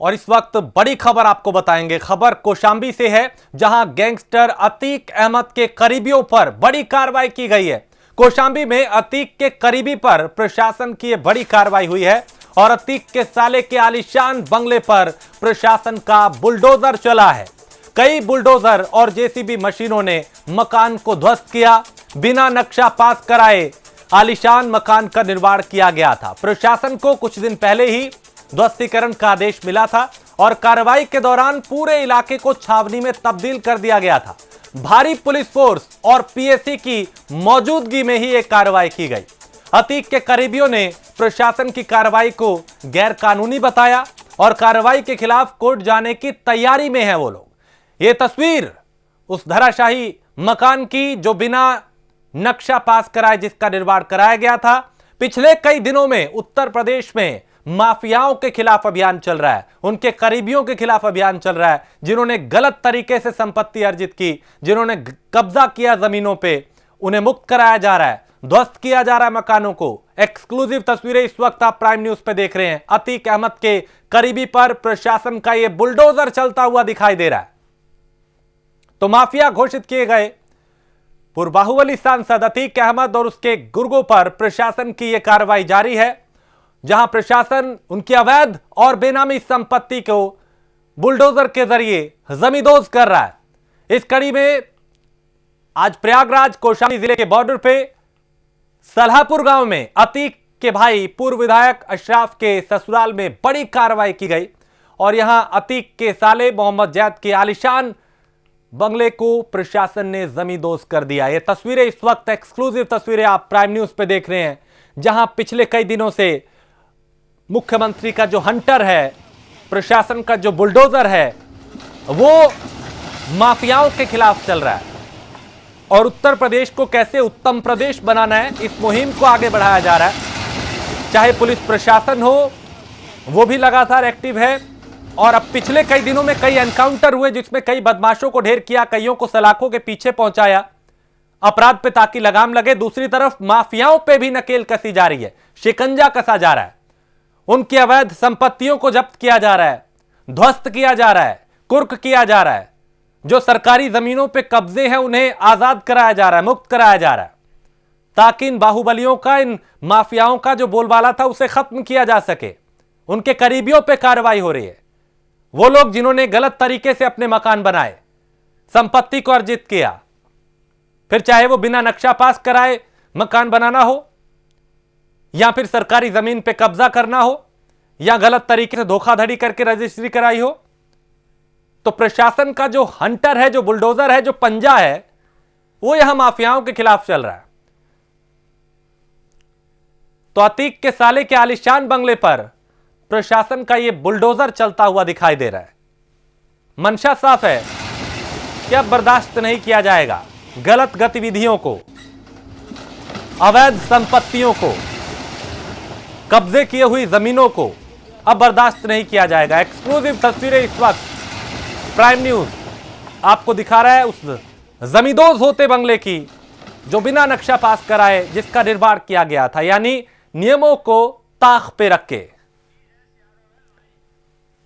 और इस वक्त बड़ी खबर आपको बताएंगे। खबर कौशांबी से है, जहां गैंगस्टर अतीक अहमद के करीबियों पर बड़ी कार्रवाई की गई है। कौशांबी में अतीक के करीबी पर प्रशासन की बड़ी कार्रवाई हुई है और अतीक के साले के आलीशान बंगले पर प्रशासन का बुलडोजर चला है। कई बुलडोजर और जेसीबी मशीनों ने मकान को ध्वस्त किया। बिना नक्शा पास कराए आलीशान मकान का निर्माण किया गया था। प्रशासन को कुछ दिन पहले ही ध्वस्तीकरण का आदेश मिला था और कार्रवाई के दौरान पूरे इलाके को छावनी में तब्दील कर दिया गया था। भारी पुलिस फोर्स और पीएसी की मौजूदगी में ही एक कार्रवाई की गई। अतीक के करीबियों ने प्रशासन की कार्रवाई को गैर कानूनी बताया और कार्रवाई के खिलाफ कोर्ट जाने की तैयारी में है वो लोग। ये तस्वीर उस धराशाही मकान की जो बिना नक्शा पास कराए जिसका निर्माण कराया गया था। पिछले कई दिनों में उत्तर प्रदेश में माफियाओं के खिलाफ अभियान चल रहा है, उनके करीबियों के खिलाफ अभियान चल रहा है, जिन्होंने गलत तरीके से संपत्ति अर्जित की, जिन्होंने कब्जा किया जमीनों पे, उन्हें मुक्त कराया जा रहा है, ध्वस्त किया जा रहा है मकानों को। एक्सक्लूसिव तस्वीरें इस वक्त आप प्राइम न्यूज पे देख रहे हैं। अतीक अहमद के करीबी पर प्रशासन का यह बुलडोजर चलता हुआ दिखाई दे रहा है। तो माफिया घोषित किए गए पूर्व बाहुबली सांसद अतीक अहमद और उसके गुर्गों पर प्रशासन की यह कार्रवाई जारी है, जहां प्रशासन उनकी अवैध और बेनामी संपत्ति को बुलडोजर के जरिए जमींदोज कर रहा है। इस कड़ी में आज प्रयागराज कौशांबी जिले के बॉर्डर पे सलाहपुर गांव में अतीक के भाई पूर्व विधायक अशराफ के ससुराल में बड़ी कार्रवाई की गई और यहां अतीक के साले मोहम्मद जैद के आलीशान बंगले को प्रशासन ने जमींदोज कर दिया। ये तस्वीरें इस वक्त एक्सक्लूसिव तस्वीरें आप प्राइम न्यूज पे देख रहे हैं, जहां पिछले कई दिनों से मुख्यमंत्री का जो हंटर है, प्रशासन का जो बुलडोजर है, वो माफियाओं के खिलाफ चल रहा है और उत्तर प्रदेश को कैसे उत्तम प्रदेश बनाना है, इस मुहिम को आगे बढ़ाया जा रहा है। चाहे पुलिस प्रशासन हो, वो भी लगातार एक्टिव है और अब पिछले कई दिनों में कई एनकाउंटर हुए जिसमें कई बदमाशों को ढेर किया, कईयों को सलाखों के पीछे पहुंचाया अपराध पे ताकि लगाम लगे। दूसरी तरफ माफियाओं पे भी नकेल कसी जा रही है, शिकंजा कसा जा रहा है, उनकी अवैध संपत्तियों को जब्त किया जा रहा है, ध्वस्त किया जा रहा है, कुर्क किया जा रहा है। जो सरकारी जमीनों पे कब्जे हैं उन्हें आजाद कराया जा रहा है, मुक्त कराया जा रहा है, ताकि इन बाहुबलियों का, इन माफियाओं का जो बोलबाला था उसे खत्म किया जा सके। उनके करीबियों पे कार्रवाई हो रही है। वो लोग जिन्होंने गलत तरीके से अपने मकान बनाए, संपत्ति को अर्जित किया, फिर चाहे वो बिना नक्शा पास कराए मकान बनाना हो या फिर सरकारी जमीन पे कब्जा करना हो या गलत तरीके से धोखाधड़ी करके रजिस्ट्री कराई हो, तो प्रशासन का जो हंटर है, जो बुलडोजर है, जो पंजा है, वो यहां माफियाओं के खिलाफ चल रहा है। तो अतीक के साले के आलीशान बंगले पर प्रशासन का यह बुलडोजर चलता हुआ दिखाई दे रहा है। मंशा साफ है कि अब बर्दाश्त नहीं किया जाएगा गलत गतिविधियों को, अवैध संपत्तियों को, कब्जे किए हुई जमीनों को अब बर्दाश्त नहीं किया जाएगा। एक्सक्लूसिव तस्वीरें इस वक्त प्राइम न्यूज आपको दिखा रहा है उस जमींदोज होते बंगले की जो बिना नक्शा पास कराए जिसका निर्माण किया गया था, यानी नियमों को ताक पे रख के।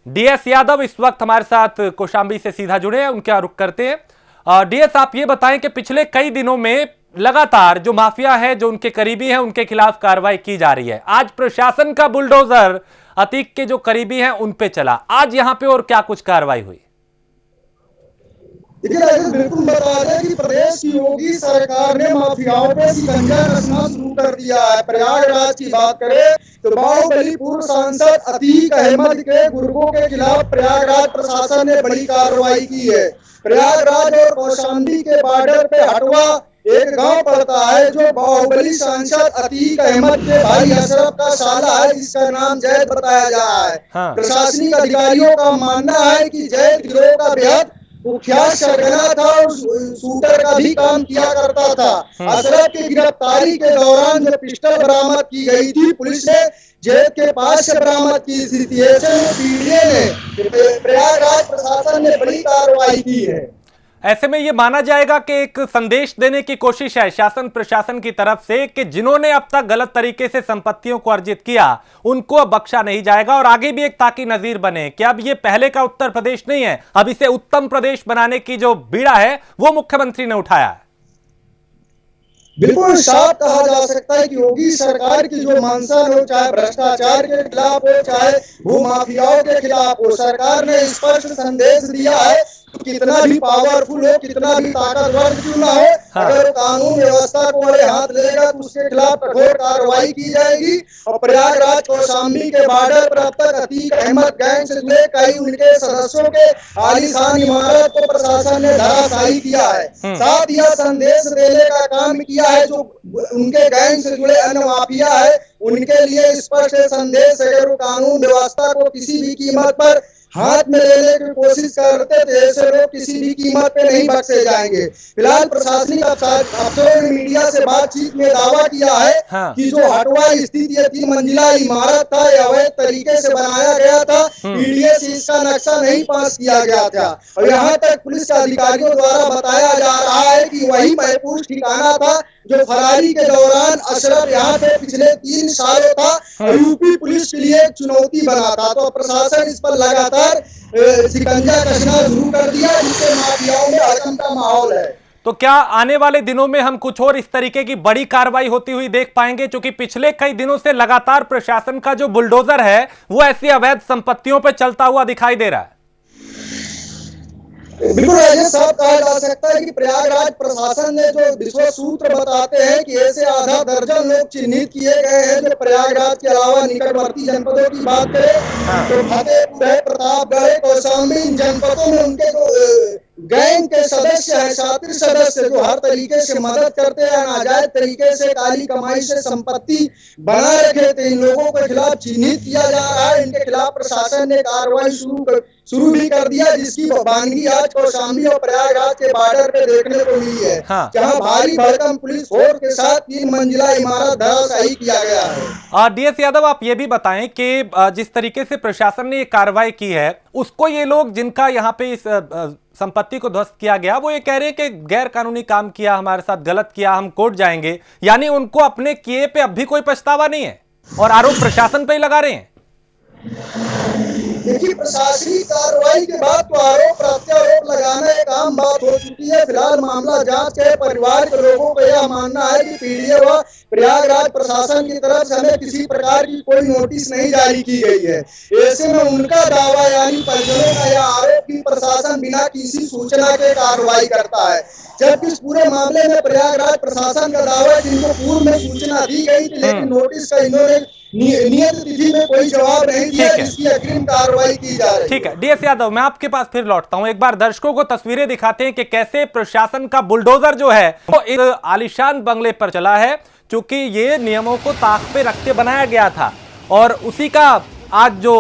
डीएस यादव इस वक्त हमारे साथ कौशांबी से सीधा जुड़े हैं, उनका रुख करते हैं। डीएस, आप ये बताएं कि पिछले कई दिनों में लगातार जो माफिया है, जो उनके करीबी हैं, उनके खिलाफ कार्रवाई की जा रही है। आज प्रशासन का बुलडोजर अतीक के जो करीबी हैं उन पे चला, आज यहां पे और क्या कुछ कार्रवाई हुई? देखिए, बिल्कुल बता दें कि प्रदेश की योगी सरकार ने माफियाओं पे शिकंजा कसना शुरू कर दिया है। प्रयागराज की बात करें तो बाहुबली पूर्व सांसद अतीक अहमद के गुर्गों के खिलाफ प्रयागराज प्रशासन ने बड़ी कार्रवाई की है। प्रयागराज और कौशांबी के बॉर्डर पे हटवा एक गांव पड़ता है जो बाहुबली सांसद अतीक अहमद के भाई अशरफ का साला है, जिसका नाम जैद बताया जा रहा है। हाँ। प्रशासनिक अधिकारियों का मानना है कि जैद गिरोह का बेहद कुख्यात सरगना था और शूटर का भी काम किया करता था। अशरफ की गिरफ्तारी के दौरान जो पिस्टल बरामद की गई थी, पुलिस ने जैद के पास से बरामद की थी। ऐसे में पीडीए ने, प्रयागराज प्रशासन ने बड़ी कार्रवाई की है। ऐसे में ये माना जाएगा कि एक संदेश देने की कोशिश है शासन प्रशासन की तरफ से कि जिन्होंने अब तक गलत तरीके से संपत्तियों को अर्जित किया उनको अब बख्शा नहीं जाएगा और आगे भी एक ताकि नजीर बने कि अब ये पहले का उत्तर प्रदेश नहीं है, अब इसे उत्तम प्रदेश बनाने की जो बीड़ा है वो मुख्यमंत्री ने उठाया है। बिल्कुल साफ कहा जा सकता है कि योगी सरकार की जो मंशा हो, चाहे भ्रष्टाचार के खिलाफ हो, चाहे भूमाफियाओं के खिलाफ हो, सरकार ने स्पष्ट संदेश दिया है। कितना भी पावरफुल हो, कितना भी ताकतवर क्यों ना हो, अगर कानून व्यवस्था को बड़े हाथ लेगा तो उसके खिलाफ कठोर कार्रवाई की जाएगी। और प्रयागराज कौशाम्बी के बॉर्डर पर अब तक अतीक अहमद गैंग से जुड़े कई उनके सदस्यों के आलीशान इमारत को प्रशासन ने धराशायी किया है। साथ यह संदेश देने का काम किया है जो उनके गैंग से जुड़े अन्य माफिया है उनके लिए स्पष्ट संदेश है, अगर वो कानून व्यवस्था को किसी भी कीमत पर हाथ में लेने की कोशिश करते थे ऐसे लोग किसी भी कीमत पे नहीं बख्शे जाएंगे। फिलहाल प्रशासनिक अफसरों ने मीडिया से बातचीत में दावा किया है कि जो हटवा स्थित ये 3 मंजिला इमारत था यह अवैध तरीके से बनाया गया था, पीडीए से इसका नक्शा नहीं पास किया गया था और यहाँ तक पुलिस अधिकारियों द्वारा बताया जा रहा है कि वही महफूज ठिकाना था जो फरारी के दौरान अशरफ यहाँ पे पिछले 3 सालों था और यूपी पुलिस के लिए एक चुनौती बना था। तो प्रशासन इस पर लगातार शिकंजा कसना शुरू कर दिया, जिससे माफियाओं में हड़कंप का माहौल है। तो क्या आने वाले दिनों में हम कुछ और इस तरीके की बड़ी कार्रवाई होती हुई देख पाएंगे, क्योंकि पिछले कई दिनों से लगातार प्रशासन का जो बुलडोजर है वो ऐसी अवैध संपत्तियों पर चलता हुआ दिखाई दे रहा है? बिल्कुल ऐसे साफ कहा जा सकता है कि प्रयागराज प्रशासन ने जो विश्व सूत्र बताते हैं कि ऐसे आधा दर्जन लोग चिन्हित किए गए हैं जो प्रयागराज के अलावा निकटवर्ती जनपदों की बात करें तो फतेहपुर है, प्रतापगढ़, कौशाम्बी, इन जनपदों में उनके जो गैंग के सदस्य है, शातिर सदस्य जो हर तरीके से मदद करते हैं, नाजायज तरीके से काली कमाई से संपत्ति बना रखे थे, इन लोगों के खिलाफ चिन्हित किया जा रहा है। इनके खिलाफ प्रशासन ने कार्रवाई शुरू भी कर दिया, जिसकी वानगी आज कौशाम्बी और प्रयागराज के बॉर्डर पे देखने को मिली है, जहां भारी भरकम पुलिस फोर्स के साथ 3 मंजिला इमारत धराशायी किया गया है। डीएस यादव, आप ये भी बताएं कि जिस तरीके से प्रशासन ने ये कार्रवाई की है उसको ये लोग जिनका यहाँ पे इस संपत्ति को ध्वस्त किया गया वो ये कह रहे हैं कि गैर कानूनी काम किया, हमारे साथ गलत किया, हम कोर्ट जाएंगे, यानी उनको अपने किए पे अब भी कोई पछतावा नहीं है और आरोप प्रशासन पे ही लगा रहे हैं। देखिए, प्रशासनिक कार्रवाई के बाद तो आरोप प्रत्यारोप लगाना एक आम बात हो चुकी है। फिलहाल मामला जांच के परिवार के लोगों का यह मानना है कि पीडीए व प्रयागराज प्रशासन की तरफ से हमें किसी प्रकार की कोई नोटिस नहीं जारी की गई है। ऐसे में उनका दावा यानी परिजनों का यह आरोप कि प्रशासन बिना किसी सूचना के कार्रवाई करता है, जबकि इस पूरे मामले में प्रयागराज प्रशासन का दावा है कि इनको पूर्व में सूचना दी गई थी, लेकिन नोटिस का इन्होंने नियत तिथि में कोई जवाब नहीं दिया, जिसकी अग्रिम कार्रवाई की जा रही है। ठीक है डीएस यादव, मैं आपके पास फिर लौटता हूं। एक बार दर्शकों को तस्वीरें दिखाते हैं कि कैसे प्रशासन का बुलडोजर जो है वो इस आलीशान बंगले पर चला है, क्योंकि ये नियमों को ताक पे रख के बनाया गया था और उसी का आज जो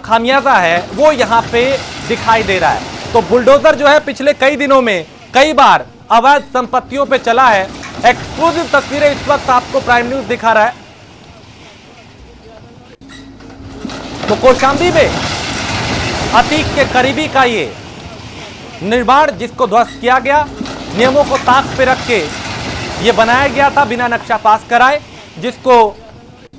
खामियाजा है वो यहाँ पे दिखाई दे रहा है। तो बुलडोजर जो है पिछले कई दिनों में कई बार अवैध संपत्तियों पे चला है। एक्सक्लूसिव तस्वीरें इस वक्त आपको प्राइम न्यूज दिखा रहा है। तो कौशाम्बी में अतीक के करीबी का ये निर्माण जिसको ध्वस्त किया गया, नियमों को ताक पे रख के ये बनाया गया था बिना नक्शा पास कराए, जिसको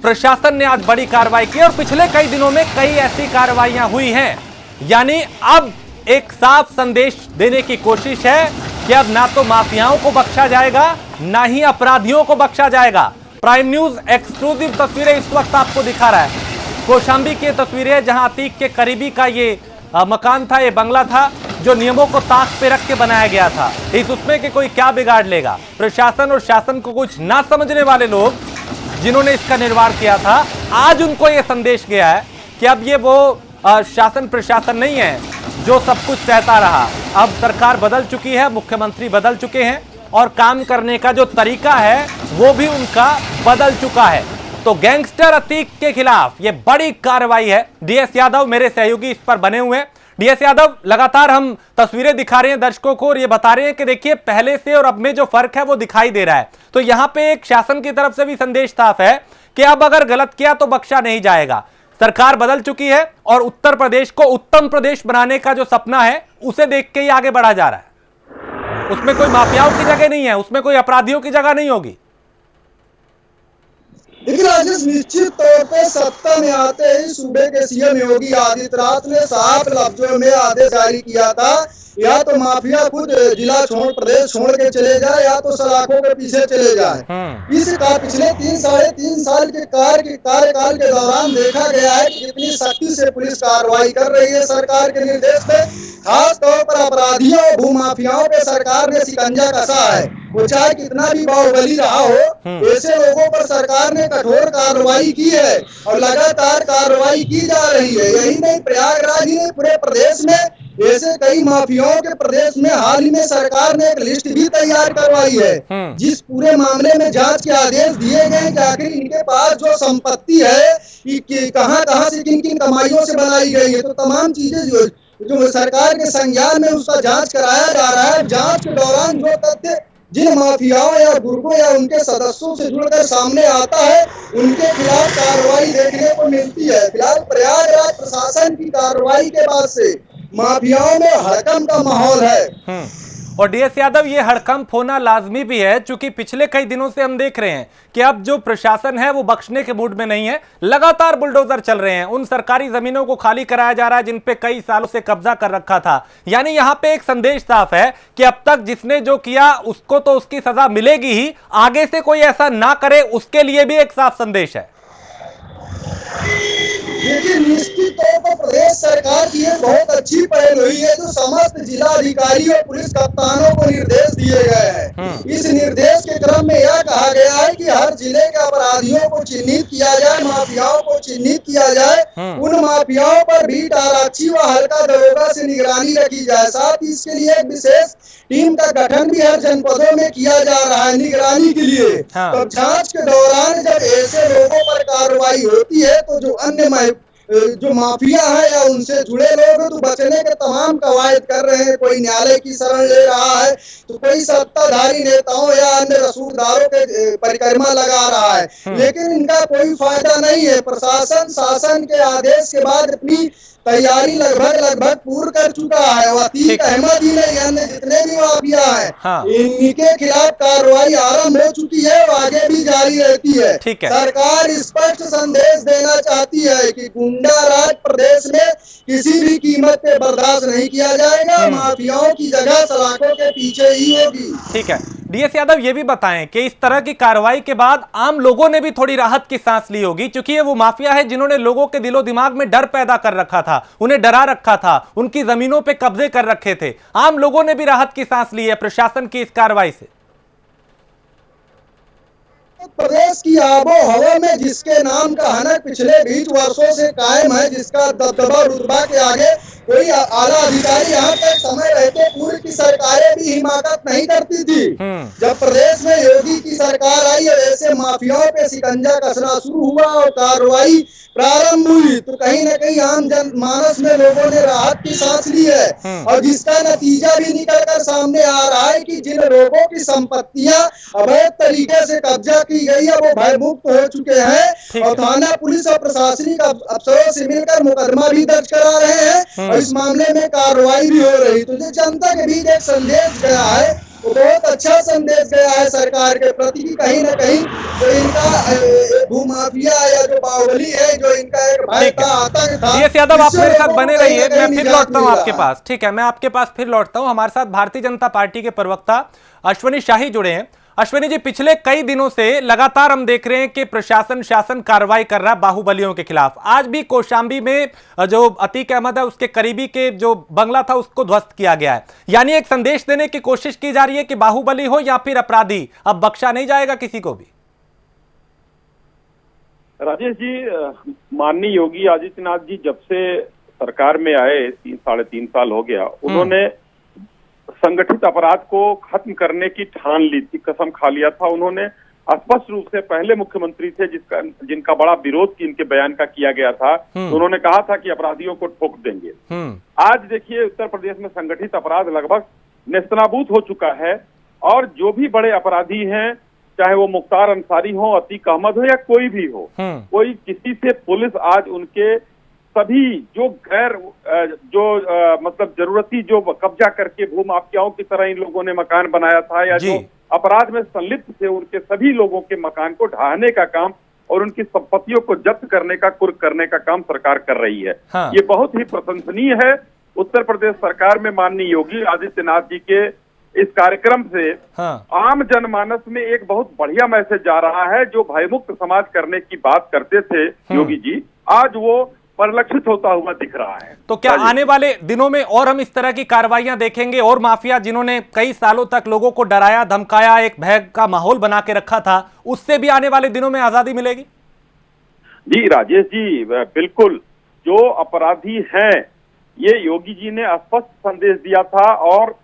प्रशासन ने आज बड़ी कार्रवाई की और पिछले कई दिनों में कई ऐसी कार्रवाइयां हुई हैं। यानी अब एक साफ संदेश देने की कोशिश है कि अब ना तो माफियाओं को बख्शा जाएगा ना ही अपराधियों को बख्शा जाएगा। प्राइम न्यूज एक्सक्लूसिव तस्वीरें इस वक्त आपको दिखा रहा है। कौशाम्बी की तस्वीरें जहां अतीक के करीबी का ये मकान था, ये बंगला था जो नियमों को ताक पे रख के बनाया गया था। इस उसमें कि कोई क्या बिगाड़ लेगा। प्रशासन और शासन को कुछ ना समझने वाले लोग जिन्होंने इसका निर्माण किया था, आज उनको ये संदेश गया है कि अब ये वो शासन प्रशासन नहीं है जो सब कुछ सहता रहा। अब सरकार बदल चुकी है, मुख्यमंत्री बदल चुके हैं और काम करने का जो तरीका है वो भी उनका बदल चुका है। तो गैंगस्टर अतीक के खिलाफ ये बड़ी कार्रवाई है। डीएस यादव मेरे सहयोगी इस पर बने हुए हैं। डीएस यादव, लगातार हम तस्वीरें दिखा रहे हैं दर्शकों को और ये बता रहे हैं कि देखिए पहले से और अब में जो फर्क है वो दिखाई दे रहा है। तो यहाँ पे एक शासन की तरफ से भी संदेश साफ है कि अब अगर गलत किया तो बख्शा नहीं जाएगा। सरकार बदल चुकी है और उत्तर प्रदेश को उत्तम प्रदेश बनाने का जो सपना है उसे देख के ही आगे बढ़ा जा रहा है। उसमें कोई माफियाओं की जगह नहीं है, उसमें कोई अपराधियों की जगह नहीं होगी। देखिए राजेश, निश्चित तौर पे सत्ता में आते ही सूबे के सीएम योगी आदित्यनाथ ने साफ लफ्जों में आदेश जारी किया था, या तो माफिया खुद जिला छोड़ प्रदेश छोड़ के चले जाए या तो सलाखों के पीछे चले जाए। इस पिछले 3-3.5 साल के कार्यकाल के दौरान देखा गया है कि कितनी सख्ती से पुलिस कार्रवाई कर रही है सरकार के निर्देश पे। खास तौर पर अपराधियों और भूमाफियाओं पे सरकार ने शिकंजा कसा है। वो चाहे कितना भी बाहुबली रहा हो, ऐसे लोगों पर सरकार ने कठोर कार्रवाई की है और लगातार कार्रवाई की जा रही है। यही नहीं, प्रयागराज ही नहीं, पूरे प्रदेश में ऐसे कई माफियाओं के प्रदेश में हाल ही में सरकार ने एक लिस्ट भी तैयार करवाई है, जिस पूरे मामले में जांच के आदेश दिए गए कि आखिर इनके पास जो संपत्ति है कहां से किन किन कमाइयों से बनाई गई है, तो तमाम चीजें जो सरकार के संज्ञान में उसका जांच कराया जा रहा है। जांच के दौरान जो तथ्य जिन माफियाओं या गुर्गों या उनके सदस्यों से जुड़कर सामने आता है, उनके खिलाफ कार्रवाई देखने को मिलती है। फिलहाल प्रयागराज प्रशासन की कार्रवाई के बाद से माफियाओं में हड़कंप का माहौल है। और डीएस यादव, ये हड़कंप होना लाजमी भी है, क्योंकि पिछले कई दिनों से हम देख रहे हैं कि अब जो प्रशासन है वो बख्शने के मूड में नहीं है। लगातार बुलडोजर चल रहे हैं, उन सरकारी जमीनों को खाली कराया जा रहा है जिन पे कई सालों से कब्जा कर रखा था। यानी यहाँ पे एक संदेश साफ है कि अब तक जिसने जो किया उसको तो उसकी सजा मिलेगी ही, आगे से कोई ऐसा ना करे उसके लिए भी एक साफ संदेश है। देखिए, निश्चित तौर पर प्रदेश सरकार की एक बहुत अच्छी पहल हुई है, जो समस्त जिला अधिकारी और पुलिस कप्तानों को निर्देश दिए गए हैं। इस निर्देश के क्रम में यह कहा गया है कि हर जिले के अपराधियों को चिन्हित किया जाए, माफियाओं को चिन्हित किया जाए, उन माफियाओं पर भी आरक्षी व हल्का दरोगा से निगरानी रखी जाए। साथ ही इसके लिए एक विशेष टीम का गठन भी हर जनपदों में किया जा रहा है निगरानी के लिए। तो जांच के दौरान जब ऐसे लोगों पर कार्रवाई होती है तो जो माफिया है या उनसे जुड़े लोग हैं तो बचने के तमाम कवायद कर रहे हैं। कोई न्यायालय की शरण ले रहा है तो कोई सत्ताधारी नेताओं या अन्य रसूखदारों के परिक्रमा लगा रहा है, लेकिन इनका कोई फायदा नहीं है। प्रशासन शासन के आदेश के बाद अपनी तैयारी लगभग पूर्ण कर चुका है। अतीक अहमद ही नहीं, अन्य जितने भी माफिया हैं, इनके खिलाफ कार्रवाई आरंभ हो चुकी है और आगे भी जारी रहती है। सरकार स्पष्ट संदेश देना चाहती है कि गुंडा राज प्रदेश में किसी भी कीमत पे बर्दाश्त नहीं किया जाएगा। माफियाओं की जगह सलाखों के पीछे ही होगी। ठीक है डीएस यादव, ये भी बताएं कि इस तरह की कार्रवाई के बाद आम लोगों ने भी थोड़ी राहत की सांस ली होगी, क्योंकि ये वो माफिया है जिन्होंने लोगों के दिलो दिमाग में डर पैदा कर रखा था, उन्हें डरा रखा था, उनकी जमीनों पे कब्जे कर रखे थे। आम लोगों ने भी राहत की सांस ली है प्रशासन की इस कार्रवाई से। प्रदेश की आबो हवा में जिसके नाम का हनक पिछले 20 वर्षों से कायम है, जिसका दबदबा रुतबा के आगे कोई आला अधिकारी यहाँ तक समय रहते पूर्व की सरकारें भी हिमाकत नहीं करती थी। जब प्रदेश में योगी की सरकार आई और ऐसे माफियाओं पे शिकंजा कसना शुरू हुआ और कार्रवाई प्रारंभ हुई तो कहीं न कहीं आम जनमानस में लोगों ने राहत की सांस ली है। और जिसका नतीजा भी निकल कर सामने आ रहा है कि जिन लोगों की संपत्तियां अवैध तरीके से कब्जा की गई है वो भयमुक्त हो चुके हैं और थाना पुलिस और प्रशासनिक अफसरों से मिलकर मुकदमा भी दर्ज करा रहे हैं और इस मामले में कार्रवाई भी हो रही। तो जो जनता के बीच एक संदेश गया है वो बहुत अच्छा संदेश गया है सरकार के प्रति कि कहीं न कहीं जो इनका भूमाफिया या जो बाहुबली है, जो इनका एक भय था, आतंक था। डीएस यादव, आप मेरे साथ बने रहिए, मैं फिर लौटता हूं आपके पास। ठीक है, मैं आपके पास फिर लौटता हूं। हमारे साथ भारतीय जनता पार्टी के प्रवक्ता अश्विनी शाही जुड़े हैं। अश्विनी जी, पिछले कई दिनों से लगातार हम देख रहे हैं कि प्रशासन शासन कार्रवाई कर रहा है बाहुबलियों के खिलाफ। आज भी कौशाम्बी में जो अतीक अहमद है उसके करीबी के जो बंगला था उसको ध्वस्त किया गया है। यानी एक संदेश देने की कोशिश की जा रही है कि बाहुबली हो या फिर अपराधी, अब बख्शा नहीं जाएगा किसी को भी। राजेश जी, माननीय योगी आदित्यनाथ जी जब से सरकार में आए 3-3.5 साल हो गया, उन्होंने संगठित अपराध को खत्म करने की ठान ली थी, कसम खा लिया था। उन्होंने स्पष्ट रूप से पहले मुख्यमंत्री थे जिनका बड़ा विरोध की इनके बयान का किया गया था, तो उन्होंने कहा था कि अपराधियों को ठोक देंगे। आज देखिए उत्तर प्रदेश में संगठित अपराध लगभग नेस्तनाबूद हो चुका है और जो भी बड़े अपराधी हैं, चाहे वो मुख्तार अंसारी हो, अतीक अहमद हो या कोई भी हो, कोई किसी से पुलिस आज उनके सभी जो मतलब जरूरती जो कब्जा करके भू माफियाओं की तरह इन लोगों ने मकान बनाया था या जी। जो अपराध में संलिप्त थे, उनके सभी लोगों के मकान को ढहाने का काम और उनकी संपत्तियों को जब्त करने का, कुर्क करने का काम सरकार कर रही है। हाँ। ये बहुत ही प्रशंसनीय है। उत्तर प्रदेश सरकार में माननीय योगी आदित्यनाथ जी के इस कार्यक्रम से हाँ। आम जनमानस में एक बहुत बढ़िया मैसेज जा रहा है। जो भयमुक्त समाज करने की बात करते थे योगी जी, आज वो परिलक्षित होता हुआ दिख रहा है। तो क्या आने वाले दिनों में और हम इस तरह की कार्रवाइयां देखेंगे और माफिया जिन्होंने कई सालों तक लोगों को डराया धमकाया, एक भय का माहौल बना के रखा था, उससे भी आने वाले दिनों में आजादी मिलेगी? जी राजेश जी, बिल्कुल। जो अपराधी हैं, ये योगी जी ने स्पष्ट संदेश दिया था और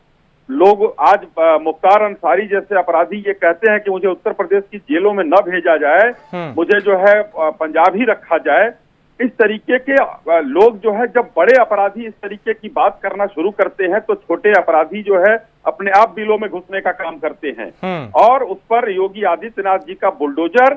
लोग आज मुख्तार अंसारी जैसे अपराधी ये कहते हैं कि मुझे उत्तर प्रदेश की जेलों में न भेजा जाए, मुझे जो है पंजाब ही रखा जाए। इस तरीके के लोग जो है, जब बड़े अपराधी इस तरीके की बात करना शुरू करते हैं तो छोटे अपराधी जो है अपने आप बिलों में घुसने का काम करते हैं। और उस पर योगी आदित्यनाथ जी का बुलडोजर,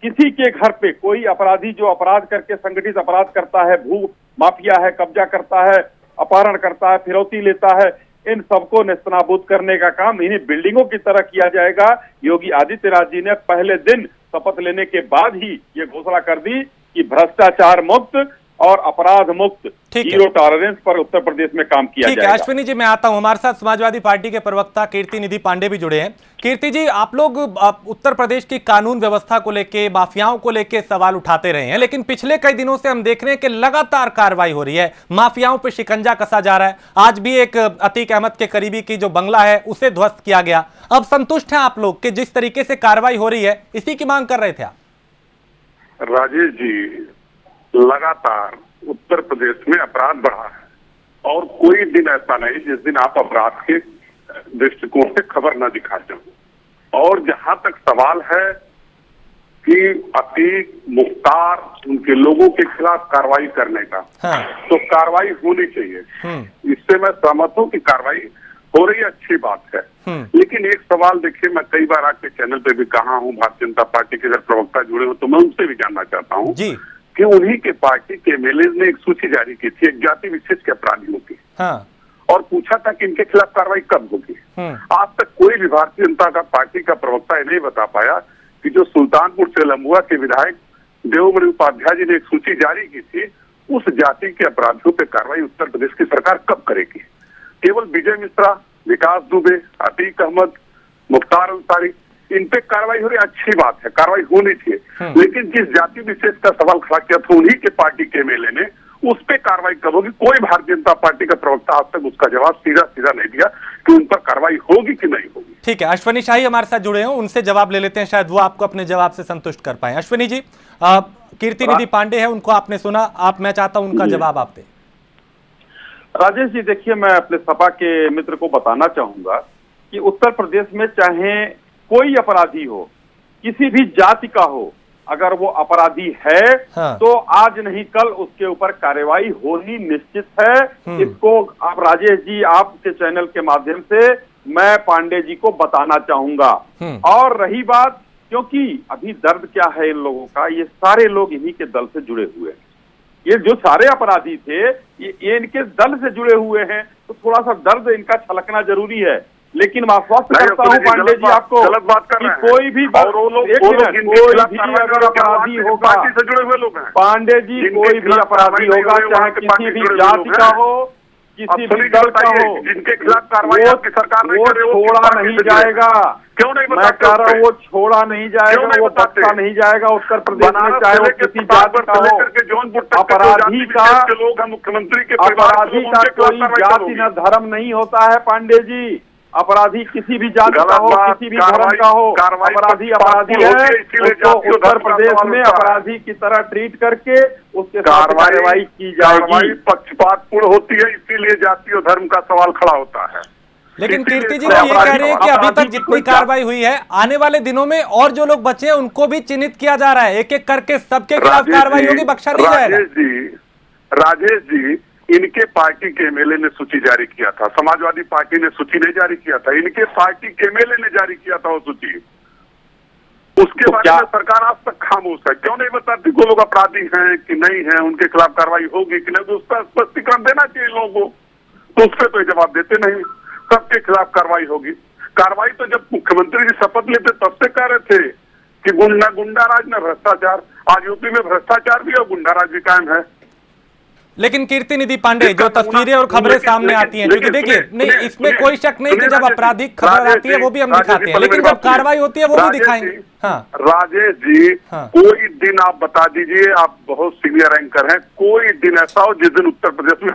किसी के घर पे कोई अपराधी जो अपराध करके संगठित अपराध करता है, भू माफिया है, कब्जा करता है, अपहरण करता है, फिरौती लेता है, इन सबको नेस्तनाबूद करने का काम इन्हीं बिल्डिंगों की तरह किया जाएगा। योगी आदित्यनाथ जी ने पहले दिन शपथ लेने के बाद ही ये घोषणा कर दी कि भ्रष्टाचार मुक्त और अपराध मुक्त, जीरो टॉलरेंस पर उत्तर प्रदेश में काम किया जाएगा। अश्विनी जी, मैं आता हूं। हमारे साथ समाजवादी पार्टी के प्रवक्ता कीर्तिनिधि पांडे भी जुड़े हैं। कीर्ति जी, आप लोग उत्तर प्रदेश की कानून व्यवस्था को लेके, माफियाओं को लेके सवाल उठाते रहे हैं, लेकिन पिछले कई दिनों से हम देख रहे हैं कि लगातार कार्रवाई हो रही है, माफियाओं पर शिकंजा कसा जा रहा है। आज भी एक अतीक अहमद के करीबी की जो बंगला है उसे ध्वस्त किया गया। अब संतुष्ट हैं आप लोग कि जिस तरीके से कार्रवाई हो रही है, इसी की मांग कर रहे थे आप? राजेश जी, लगातार उत्तर प्रदेश में अपराध बढ़ा है और कोई दिन ऐसा नहीं जिस दिन आप अपराध के दृष्टिकोण से खबर न दिखाते हो। और जहां तक सवाल है कि अतीक, मुख्तार, उनके लोगों के खिलाफ कार्रवाई करने का, हाँ। तो कार्रवाई होनी चाहिए। इससे मैं सहमत हूं कि कार्रवाई हो रही है, अच्छी बात है। लेकिन एक सवाल देखिए, मैं कई बार आपके चैनल पे भी कहा हूं, भारतीय जनता पार्टी के अगर प्रवक्ता जुड़े हो तो मैं उनसे भी जानना चाहता हूं कि उन्हीं के पार्टी के एमएलए ने एक सूची जारी की थी एक जाति विशेष के अपराधियों की, हाँ। और पूछा था कि इनके खिलाफ कार्रवाई कब होगी। आज तक कोई भी भारतीय जनता का पार्टी का प्रवक्ता ये नहीं बता पाया कि जो सुल्तानपुर से लंबुआ के विधायक देवमणि उपाध्याय जी ने एक सूची जारी की थी, उस जाति के अपराधियों पर कार्रवाई उत्तर प्रदेश की सरकार कब करेगी। केवल विजय मिश्रा, विकास दुबे, अतीक अहमद, मुख्तार अंसारी, इन पे कार्रवाई हो रही, अच्छी बात है, कार्रवाई होनी चाहिए। लेकिन जिस जाति विशेष का सवाल खड़ा किया था उन्हीं के पार्टी के एमएलए ने, उस पे कार्रवाई कब होगी? कोई भारतीय जनता पार्टी का प्रवक्ता आज तक उसका जवाब सीधा सीधा नहीं दिया कि उन पर कार्रवाई होगी कि नहीं होगी। ठीक है, अश्विनी शाही हमारे साथ जुड़े हैं, उनसे जवाब ले लेते हैं, शायद वो आपको अपने जवाब से संतुष्ट कर पाए। अश्विनी जी, कीर्तिनिधि पांडे हैं, उनको आपने सुना, मैं चाहता हूं उनका जवाब आप दें। राजेश जी, देखिए, मैं अपने सपा के मित्र को बताना चाहूंगा कि उत्तर प्रदेश में चाहे कोई अपराधी हो, किसी भी जाति का हो, अगर वो अपराधी है हाँ। तो आज नहीं कल उसके ऊपर कार्रवाई होनी निश्चित है। इसको आप राजेश जी, आपके चैनल के माध्यम से मैं पांडे जी को बताना चाहूंगा। और रही बात, क्योंकि अभी दर्द क्या है इन लोगों का, ये सारे लोग इन्हीं के दल से जुड़े हुए हैं। ये जो सारे अपराधी थे ये इनके दल से जुड़े हुए हैं, तो थोड़ा सा दर्द इनका छलकना जरूरी है। लेकिन मैं आश्वस्त करता हूं पांडे जी आपको गलत बात कर कि रहे हैं। कोई भी और वो लोग अगर अपराधी होगा, पांडे जी, कोई भी अपराधी होगा, चाहे किसी भी जाति का हो, किसी भी दल का हो, जिनके खिलाफ कार्रवाई आपकी सरकार वो छोड़ा नहीं जाएगा। क्यों नहीं? मैं कह रहा हूँ वो छोड़ा नहीं जाएगा, वो बख्शा नहीं जाएगा उत्तर प्रदेश में, चाहे वो किसी जाति का हो। अपराधी का मुख्यमंत्री के अपराधी का कोई जाति न धर्म नहीं होता है पांडे जी। अपराधी किसी भी जाति का हो, किसी भी धर्म का हो, अपराधी अपराधी है। उसको उत्तर प्रदेश में अपराधी की तरह ट्रीट करके उसके साथ कार्रवाई की जाएगी। पक्षपातपूर्ण होती है, इसीलिए जाति और धर्म का सवाल खड़ा होता है। लेकिन कीर्ति जी, वो ये कह रहे हैं कि अभी तक जितनी कार्रवाई हुई है, आने वाले दिनों में और जो लोग बचे हैं उनको भी चिन्हित किया जा रहा है, एक एक करके सबके खिलाफ कार्रवाई होगी, बख्शा नहीं जाएगा। राजेश जी, इनके पार्टी के एमएलए ने सूची जारी किया था, समाजवादी पार्टी ने सूची नहीं जारी किया था, इनके पार्टी के एमएलए ने जारी किया था वो सूची। उसके बारे में सरकार आज तक खामोश है। क्यों नहीं बताती वो लोग अपराधी हैं कि नहीं है, उनके खिलाफ कार्रवाई होगी कि नहीं, तो उसका स्पष्टीकरण देना चाहिए लोगों को। तो उस पर तो जवाब देते नहीं। सबके खिलाफ कार्रवाई होगी। कार्रवाई तो जब मुख्यमंत्री जी शपथ लेते तब से कह रहे थे कि गुंडाराज में भ्रष्टाचार, आज यूपी में भ्रष्टाचार भी और गुंडाराज भी कायम है। लेकिन कीर्ति निधि पांडे, जो तस्वीरें और खबरें सामने आती हैं, क्योंकि देखिए नहीं, इसमें कोई शक नहीं कि जब आपराधिक खबर आती है वो भी हम दिखाते हैं, लेकिन जब कार्रवाई होती है वो भी दिखाएंगे। हाँ राजेश जी, कोई दिन आप बता दीजिए, आप बहुत सीनियर एंकर हैं, कोई दिन ऐसा हो जिस दिन उत्तर प्रदेश में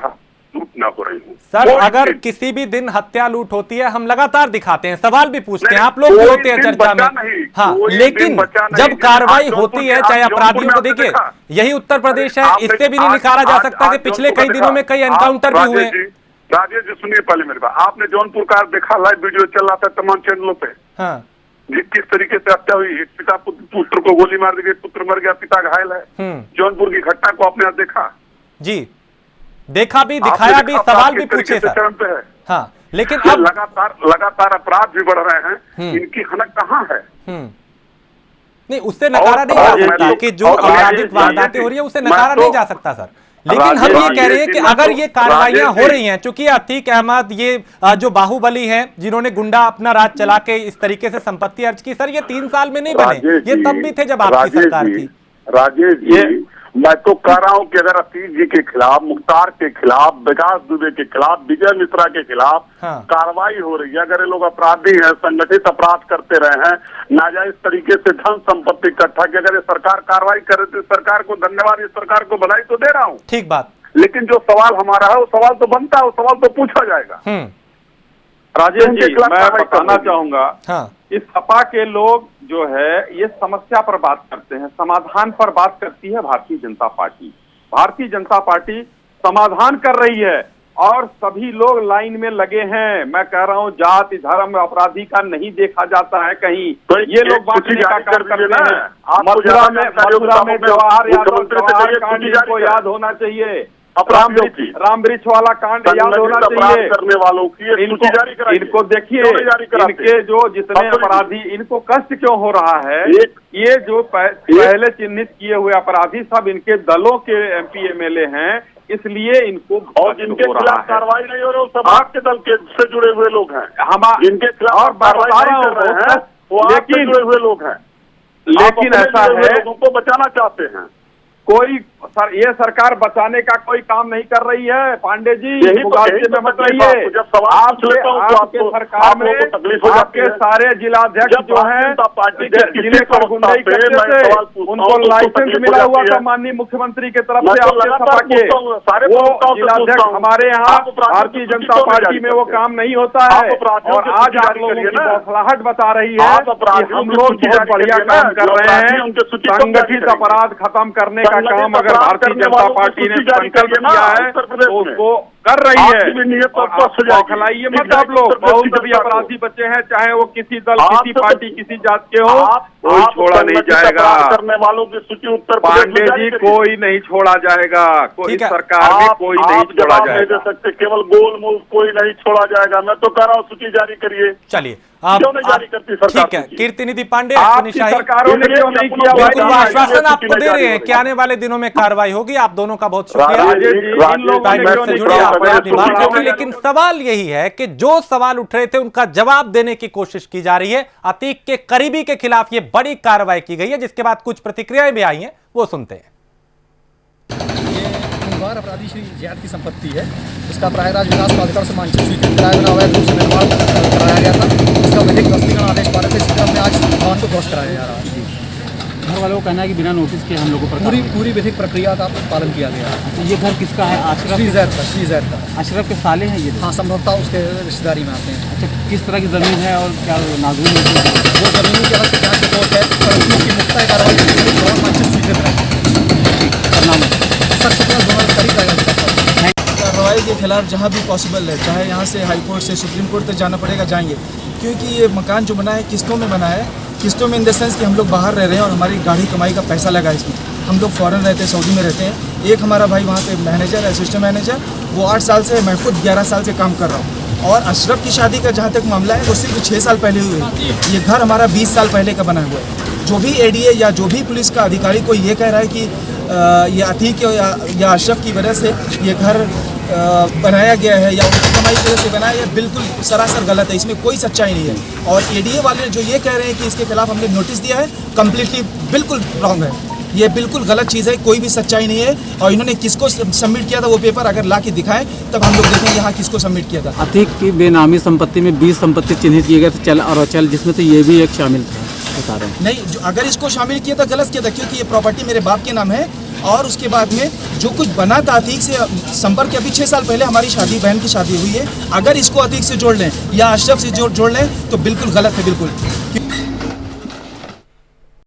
लूट ना हो रही हो। सर अगर किसी भी दिन हत्या लूट होती है हम लगातार दिखाते हैं, सवाल भी पूछते हैं, आप लोग भी होते हैं चर्चा में। हाँ, लेकिन जब कार्रवाई होती है, चाहे अपराधियों को, देखिए यही उत्तर प्रदेश है, इससे भी नहीं निकाला जा सकता कि पिछले कई दिनों में कई एनकाउंटर भी हुए। राजेश जी सुनिए पहले मेरी बात, आपने जौनपुर का देखा, लाइव वीडियो चल रहा था तमाम चैनलों पे। हाँ, किस तरीके से हत्या हुई, एक पिता पुत्र को गोली मार दी गई, पुत्र मर गया, पिता घायल है। जौनपुर की घटना को आपने आज देखा? जी देखा भी, दिखाया भी, सवाल भी पूछे सर। हाँ, लेकिन अब लगातार अपराध भी बढ़ रहे हैं, इनकी हनक कहाँ है? नहीं, उससे नकारा नहीं जा सकता कि जो आपराधिक वारदातें हो रही है उससे नकारा नहीं जा सकता सर। लेकिन हम ये कह रहे हैं कि अगर ये कार्रवाइयां हो रही हैं, चूंकि अतीक अहमद ये जो बाहुबली हैं, जिन्होंने गुंडा अपना राज चला के इस तरीके से संपत्ति अर्ज की, सर ये 3 साल में नहीं बने, ये तब भी थे जब आपकी सरकार थी। राजेश जी, मैं तो कह रहा हूं कि अगर अतीक जी के खिलाफ, मुख्तार के खिलाफ, विकास दुबे के खिलाफ, विजय मिश्रा के खिलाफ कार्रवाई हो रही है, अगर ये लोग अपराधी हैं, संगठित अपराध करते रहे हैं, नाजायज तरीके से धन संपत्ति इकट्ठा की, अगर ये सरकार कार्रवाई करे तो सरकार को धन्यवाद, इस सरकार को बधाई तो दे रहा हूँ। ठीक बात। लेकिन जो सवाल हमारा है वो सवाल तो बनता है, वो सवाल तो पूछा जाएगा। राजेश जी, मैं बताना चाहूंगा, इस सपा के लोग जो है ये समस्या पर बात करते हैं, समाधान पर बात करती है भारतीय जनता पार्टी। भारतीय जनता पार्टी समाधान कर रही है और सभी लोग लाइन में लगे हैं। मैं कह रहा हूँ जाति धर्म अपराधी का नहीं देखा जाता है कहीं, तो ये लोग बांटने का काम करते हैं। मथुरा में जवाहर कांड को याद होना चाहिए, राम वृक्ष वाला कांड याद होना चाहिए करने वालों की। इनको देखिए, इनके जो जितने अपराधी, इनको कष्ट क्यों हो रहा है? ये जो पहले चिन्हित किए हुए अपराधी सब इनके दलों के MP MLA हैं, इसलिए इनको और जिनके खिलाफ कार्रवाई नहीं हो रही सब आपके दल के से जुड़े हुए लोग हैं, जिनके खिलाफ और कार्रवाई नहीं कर रहे हैं वो आपके जुड़े हुए लोग हैं। लेकिन ऐसा है, लोगों को बचाना चाहते हैं। कोई सर, ये सरकार बचाने का कोई काम नहीं कर रही है। पांडे जी, में मत रहिए। आपके सरकार में आपके सारे जिलाध्यक्ष जो हैं, जिले पर गुंडाई करते थे, उनको लाइसेंस मिला हुआ था माननीय मुख्यमंत्री के तरफ से आपके सपा के। वो जिलाध्यक्ष हमारे यहाँ भारतीय जनता पार्टी में वो काम नहीं होता है। और आज आप लोगों की बौखलाहट बता रही है कि हम लोग बहुत बढ़िया काम कर रहे हैं, संगठित अपराध खत्म करने का काम अगर भारतीय जनता पार्टी ने संकल्प किया है तो उसको कर रही है। बौखलाइए मत आप लोग, बहुत सभी अपराधी बच्चे हैं, चाहे वो किसी दल, किसी पार्टी, किसी जात के हो, कोई छोड़ा नहीं जाएगा। करने वालों की सूची उत्तर पांडे जी, कोई नहीं छोड़ा जाएगा, कोई सरकार भी कोई नहीं छोड़ा जाएगा। सकते केवल गोल मोल कोई नहीं छोड़ा जाएगा। मैं तो कह रहा हूँ सूची जारी करिए। चलिए क्यों नहीं जारी करती सरकार? ठीक है, कीर्ति निधि पांडे, सरकारों ने क्यों नहीं किया? बिल्कुल आश्वासन आपको दे रहे हैं कि आने वाले दिनों में कार्रवाई होगी। आप दोनों का बहुत शुक्रिया, से जुड़े अपनी बात रखी। लेकिन सवाल यही है कि जो सवाल उठ रहे थे उनका जवाब देने की कोशिश की जा रही है। अतीक के करीबी के खिलाफ ये बड़ी कार्रवाई की गई है, जिसके बाद कुछ प्रतिक्रियाएं भी आई हैं, वो सुनते हैं। अपराधी श्री जैद की संपत्ति है, इसका प्रयागराज विकास प्राधिकरण से मानचित्र स्वीकृत कराया गया, अवैध रूप से निर्माण कराया गया था। इसका विधिक ध्वस्तीकरण आदेश पारित है, इस क्रम में आज भवन को ध्वस्त कराया जा रहा है। घर वालों का कहना है कि बिना नोटिस के हम लोगों पर पूरी विधिक प्रक्रिया का पालन किया गया है। तो ये घर किसका है? श्री जैद का। अशरफ के साले हैं ये? हाँ, संभवतः उसके रिश्तेदारी में आते हैं। अच्छा, किस तरह की जमीन है और क्या नाजूक है? वो जमीन की अलग से जांच रिपोर्ट है, परंतु उसकी मुक्ता कार्रवाई मानचित्र स्वीकृत है। कार्रवाई के खिलाफ जहाँ भी पॉसिबल है, चाहे यहाँ से हाई कोर्ट से सुप्रीम कोर्ट तक जाना पड़ेगा, जाएंगे। क्योंकि ये मकान जो बना है किस्तों में बना है, किस्तों में इन द सेंस कि हम लोग बाहर रह रहे हैं और हमारी गाढ़ी कमाई का पैसा लगा है इसमें। हम लोग फॉरेन रहते हैं, सऊदी में रहते हैं। एक हमारा भाई वहाँ पे मैनेजर है, असिस्टेंट मैनेजर, वो 8 साल से, मैं खुद 11 साल से काम कर रहा हूँ। और अशरफ की शादी का जहाँ तक मामला है वो सिर्फ 6 साल पहले हुई है। ये घर हमारा 20 साल पहले का बना हुआ है। जो भी एडीए या जो भी पुलिस का अधिकारी कोई ये कह रहा है कि ये अतीक या अशरफ की वजह से ये घर बनाया गया है या उनकी कमाई की वजह से बनाया, ये बिल्कुल सरासर गलत है, इसमें कोई सच्चाई नहीं है। और एडीए वाले जो ये कह रहे हैं कि इसके खिलाफ हमने नोटिस दिया है, कम्प्लीटली बिल्कुल रॉन्ग है, ये बिल्कुल गलत चीज़ है, कोई भी सच्चाई नहीं है। और इन्होंने किसको सबमिट किया था वो पेपर अगर ला के दिखाएं तब हम लोग देखें यहाँ किसको सबमिट किया था। अतीक की बेनामी संपत्ति में 20 संपत्ति चिन्हित किए गए थे, चल और अचल, जिसमें से ये भी एक शामिल था, बता रहे हैं। नहीं, अगर इसको शामिल किया था गलत किया था, क्योंकि ये प्रॉपर्टी मेरे बाप के नाम है। और उसके बाद में जो कुछ बना था अतीक से संपर्क के, अभी 6 साल पहले हमारी शादी, बहन की शादी हुई है, अगर इसको अतीक से जोड़ लें या अशरफ से जोड़ लें तो बिल्कुल गलत है, बिल्कुल।